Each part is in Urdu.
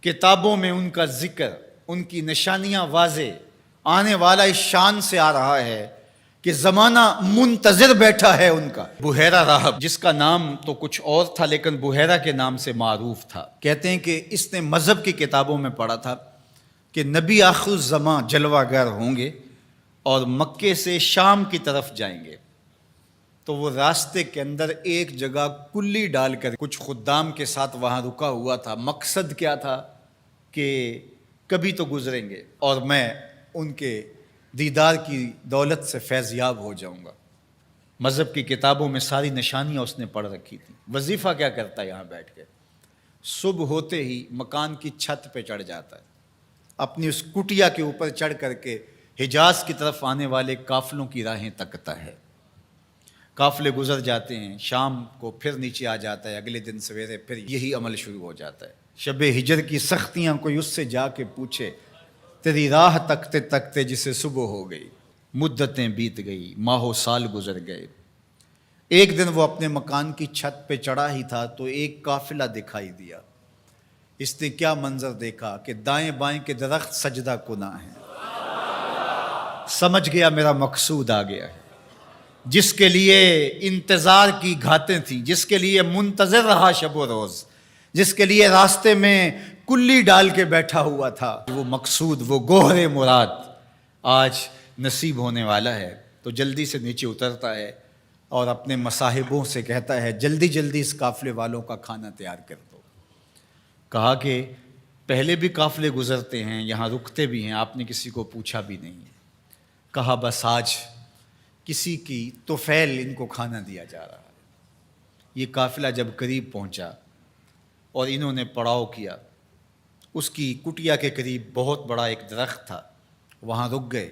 کتابوں میں ان کا ذکر، ان کی نشانیاں واضح، آنے والا اس شان سے آ رہا ہے کہ زمانہ منتظر بیٹھا ہے ان کا۔ بحیرہ راہب، جس کا نام تو کچھ اور تھا لیکن بحیرہ کے نام سے معروف تھا، کہتے ہیں کہ اس نے مذہب کی کتابوں میں پڑھا تھا کہ نبی آخر الزماں جلوہ گر ہوں گے اور مکے سے شام کی طرف جائیں گے، تو وہ راستے کے اندر ایک جگہ کلی ڈال کر کچھ خدام کے ساتھ وہاں رکا ہوا تھا۔ مقصد کیا تھا کہ کبھی تو گزریں گے اور میں ان کے دیدار کی دولت سے فیض یاب ہو جاؤں گا۔ مذہب کی کتابوں میں ساری نشانیاں اس نے پڑھ رکھی تھیں۔ وظیفہ کیا کرتا ہے یہاں بیٹھ کے؟ صبح ہوتے ہی مکان کی چھت پہ چڑھ جاتا ہے، اپنی اس کٹیا کے اوپر چڑھ کر کے حجاز کی طرف آنے والے قافلوں کی راہیں تکتا ہے۔ قافلے گزر جاتے ہیں، شام کو پھر نیچے آ جاتا ہے، اگلے دن سویرے پھر یہی عمل شروع ہو جاتا ہے۔ شب ہجر کی سختیاں کوئی اس سے جا کے پوچھے، تیری راہ تکتے تکتے جسے صبح ہو گئی، مدتیں بیت گئی، ماہ و سال گزر گئے۔ ایک دن وہ اپنے مکان کی چھت پہ چڑھا ہی تھا تو ایک قافلہ دکھائی دیا۔ اس نے کیا منظر دیکھا کہ دائیں بائیں کے درخت سجدہ کناں ہیں۔ سمجھ گیا میرا مقصود آ گیا ہے، جس کے لیے انتظار کی گھاتیں تھیں، جس کے لیے منتظر رہا شب و روز، جس کے لیے راستے میں کلی ڈال کے بیٹھا ہوا تھا، وہ مقصود، وہ گوہر مراد آج نصیب ہونے والا ہے۔ تو جلدی سے نیچے اترتا ہے اور اپنے مصاحبوں سے کہتا ہے، جلدی جلدی اس قافلے والوں کا کھانا تیار کر دو۔ کہا کہ پہلے بھی قافلے گزرتے ہیں، یہاں رکتے بھی ہیں، آپ نے کسی کو پوچھا بھی نہیں۔ کہا بس آج کسی کی طفیل ان کو کھانا دیا جا رہا ہے۔ یہ قافلہ جب قریب پہنچا اور انہوں نے پڑاؤ کیا، اس کی کٹیا کے قریب بہت بڑا ایک درخت تھا، وہاں رک گئے۔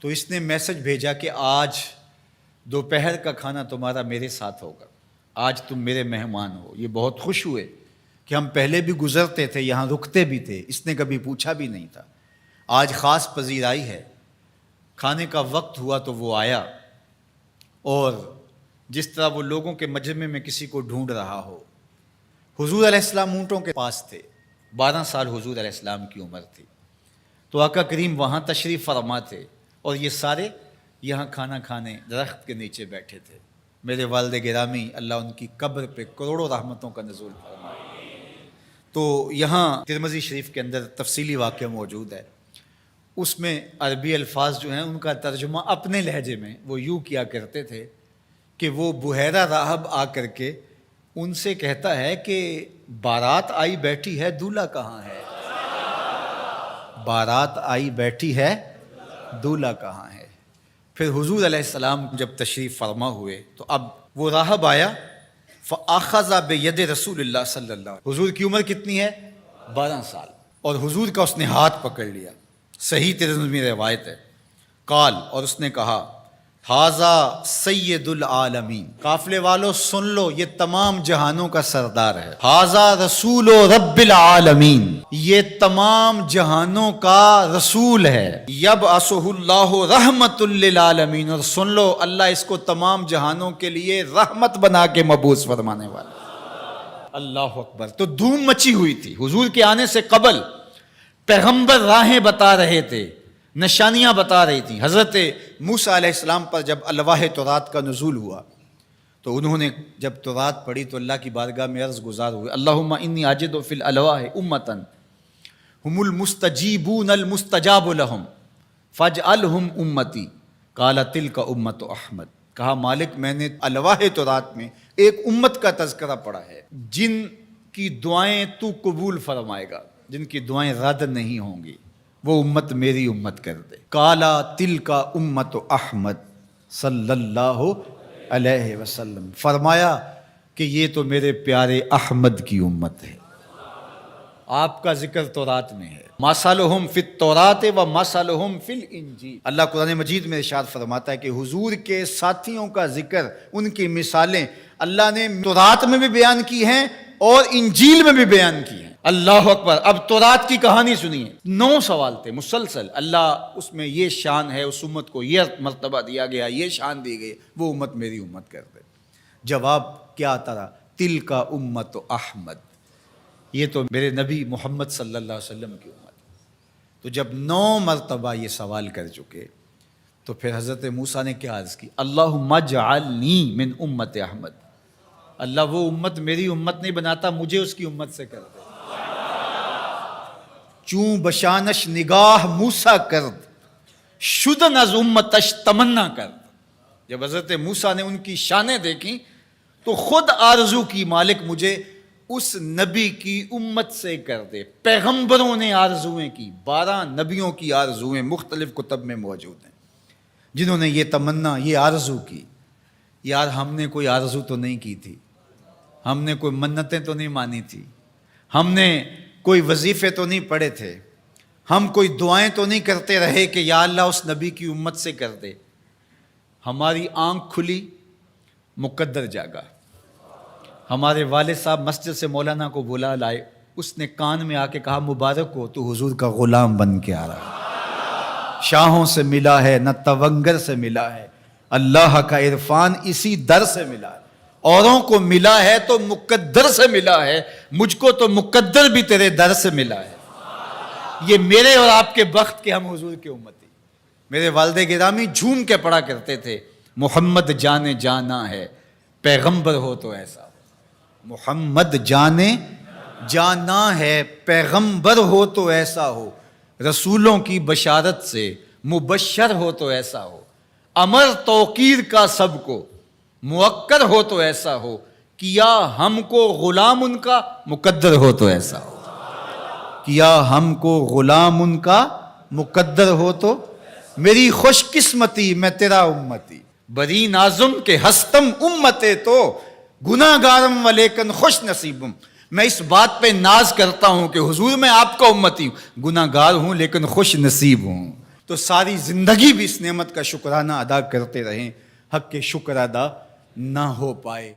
تو اس نے میسج بھیجا کہ آج دوپہر کا کھانا تمہارا میرے ساتھ ہوگا، آج تم میرے مہمان ہو۔ یہ بہت خوش ہوئے کہ ہم پہلے بھی گزرتے تھے، یہاں رکتے بھی تھے، اس نے کبھی پوچھا بھی نہیں تھا، آج خاص پذیرائی ہے۔ کھانے کا وقت ہوا تو وہ آیا، اور جس طرح وہ لوگوں کے مجمع میں کسی کو ڈھونڈ رہا ہو، حضور علیہ السلام اونٹوں کے پاس تھے، 12 سال حضور علیہ السلام کی عمر تھی، تو آقا کریم وہاں تشریف فرما تھے اور یہ سارے یہاں کھانا کھانے درخت کے نیچے بیٹھے تھے۔ میرے والد گرامی، اللہ ان کی قبر پہ کروڑوں رحمتوں کا نزول فرمائے۔ تو یہاں ترمذی شریف کے اندر تفصیلی واقعہ موجود ہے، اس میں عربی الفاظ جو ہیں ان کا ترجمہ اپنے لہجے میں وہ یوں کیا کرتے تھے کہ وہ بحیرہ راہب آ کر کے ان سے کہتا ہے کہ بارات آئی بیٹھی ہے، دولہا کہاں ہے؟ بارات آئی بیٹھی ہے، دولہا کہاں ہے؟ پھر حضور علیہ السلام جب تشریف فرما ہوئے تو اب وہ راہب آیا، فَأَخَذَ بِيَدِ رسول اللہ صلی اللہ علیہ وسلم۔ حضور کی عمر کتنی ہے؟ 12 سال، اور حضور کا اس نے ہاتھ پکڑ لیا۔ صحیح ترمذی میں روایت ہے، قال، اور اس نے کہا، ھذا سید العالمین، قافلے والو سن لو، یہ تمام جہانوں کا سردار ہے۔ ھذا رسول رب العالمین، یہ تمام جہانوں کا رسول ہے۔ یبعثہ اللہ رحمت للعالمین، اور سن لو اللہ اس کو تمام جہانوں کے لیے رحمت بنا کے مبعوث فرمانے والا۔ اللہ اکبر۔ تو دھوم مچی ہوئی تھی حضور کے آنے سے قبل، پیغمبر راہیں بتا رہے تھے، نشانیاں بتا رہی تھیں۔ حضرت موسیٰ علیہ السلام پر جب الواح تورات کا نزول ہوا تو انہوں نے جب تورات پڑھی تو اللہ کی بارگاہ میں عرض گزار ہوئے، اللہم انی اجد فی الالواح امتا ہم المستجیبون المستجاب لہم فاجعلہم امتی، قال تلک امت احمد۔ کہا مالک، میں نے الواح تورات میں ایک امت کا تذکرہ پڑھا ہے جن کی دعائیں تو قبول فرمائے گا، جن کی دعائیں رد نہیں ہوں گی، وہ امت میری امت کر دے۔ کالا تلک امت احمد صلی اللہ علیہ وسلم، فرمایا کہ یہ تو میرے پیارے احمد کی امت ہے۔ آپ کا ذکر تورات میں ہے، مثلہم فی التوراۃ و مثلہم فی الانجیل۔ اللہ قرآن مجید میں ارشاد فرماتا ہے کہ حضور کے ساتھیوں کا ذکر، ان کی مثالیں اللہ نے تورات میں بھی بیان کی ہیں اور انجیل میں بھی بیان کی ہیں۔ اللہ اکبر۔ اب تورات کی کہانی سنیے، 9 سوال تھے مسلسل، اللہ اس میں یہ شان ہے، اس امت کو یہ مرتبہ دیا گیا، یہ شان دی گئی، وہ امت میری امت کر دے۔ جواب کیا آتا رہا؟ تلک امت احمد، یہ تو میرے نبی محمد صلی اللہ علیہ وسلم کی امت. تو جب 9 مرتبہ یہ سوال کر چکے تو پھر حضرت موسیٰ نے کیا عرض کی؟ اللہم اجعلنی من امت احمد. اللہ وہ امت میری امت نہیں بناتا، مجھے اس کی امت سے کر دے. چوں بشانش نگاہ موسیٰ کرد شدن از امتش تمنا کرد. جب حضرت موسیٰ نے ان کی شانیں دیکھیں تو خود آرزو کی مالک مجھے اس نبی کی امت سے کر دے. پیغمبروں نے آرزویں کی، 12 نبیوں کی آرزویں مختلف کتب میں موجود ہیں جنہوں نے یہ تمنا، یہ آرزو کی. یار ہم نے کوئی آرزو تو نہیں کی تھی، ہم نے کوئی منتیں تو نہیں مانی تھی، ہم نے کوئی وظیفے تو نہیں پڑھے تھے، ہم کوئی دعائیں تو نہیں کرتے رہے کہ یا اللہ اس نبی کی امت سے کر دے. ہماری آنکھ کھلی، مقدر جاگا. ہمارے والد صاحب مسجد سے مولانا کو بلا لائے، اس نے کان میں آ کے کہا مبارک ہو تو حضور کا غلام بن کے آ رہا ہے. شاہوں سے ملا ہے نہ تونگر سے ملا ہے، اللہ کا عرفان اسی در سے ملا ہے. اوروں کو ملا ہے تو مقدر سے ملا ہے، مجھ کو تو مقدر بھی تیرے در سے ملا ہے. یہ میرے اور آپ کے بخت کے ہم حضور کی امتی. میرے والد گرامی جھوم کے پڑھا کرتے تھے محمد جانے جانا ہے پیغمبر ہو تو ایسا ہو. محمد جانے جانا ہے پیغمبر ہو تو ایسا ہو، رسولوں کی بشارت سے مبشر ہو تو ایسا ہو، امر توقیر کا سب کو موکر ہو تو ایسا ہو، کیا ہم کو غلام ان کا مقدر ہو تو ایسا ہو. کیا ہم کو غلام ان کا مقدر ہو تو میری خوش قسمتی میں تیرا امتی. بری نازم کے ہستم امتے تو گناہ گارم و لیکن خوش نصیبم. میں اس بات پہ ناز کرتا ہوں کہ حضور میں آپ کا امتی ہوں، گناہ گار ہوں لیکن خوش نصیب ہوں. تو ساری زندگی بھی اس نعمت کا شکرانہ ادا کرتے رہیں، حق کے شکر ادا نہ ہو پائے.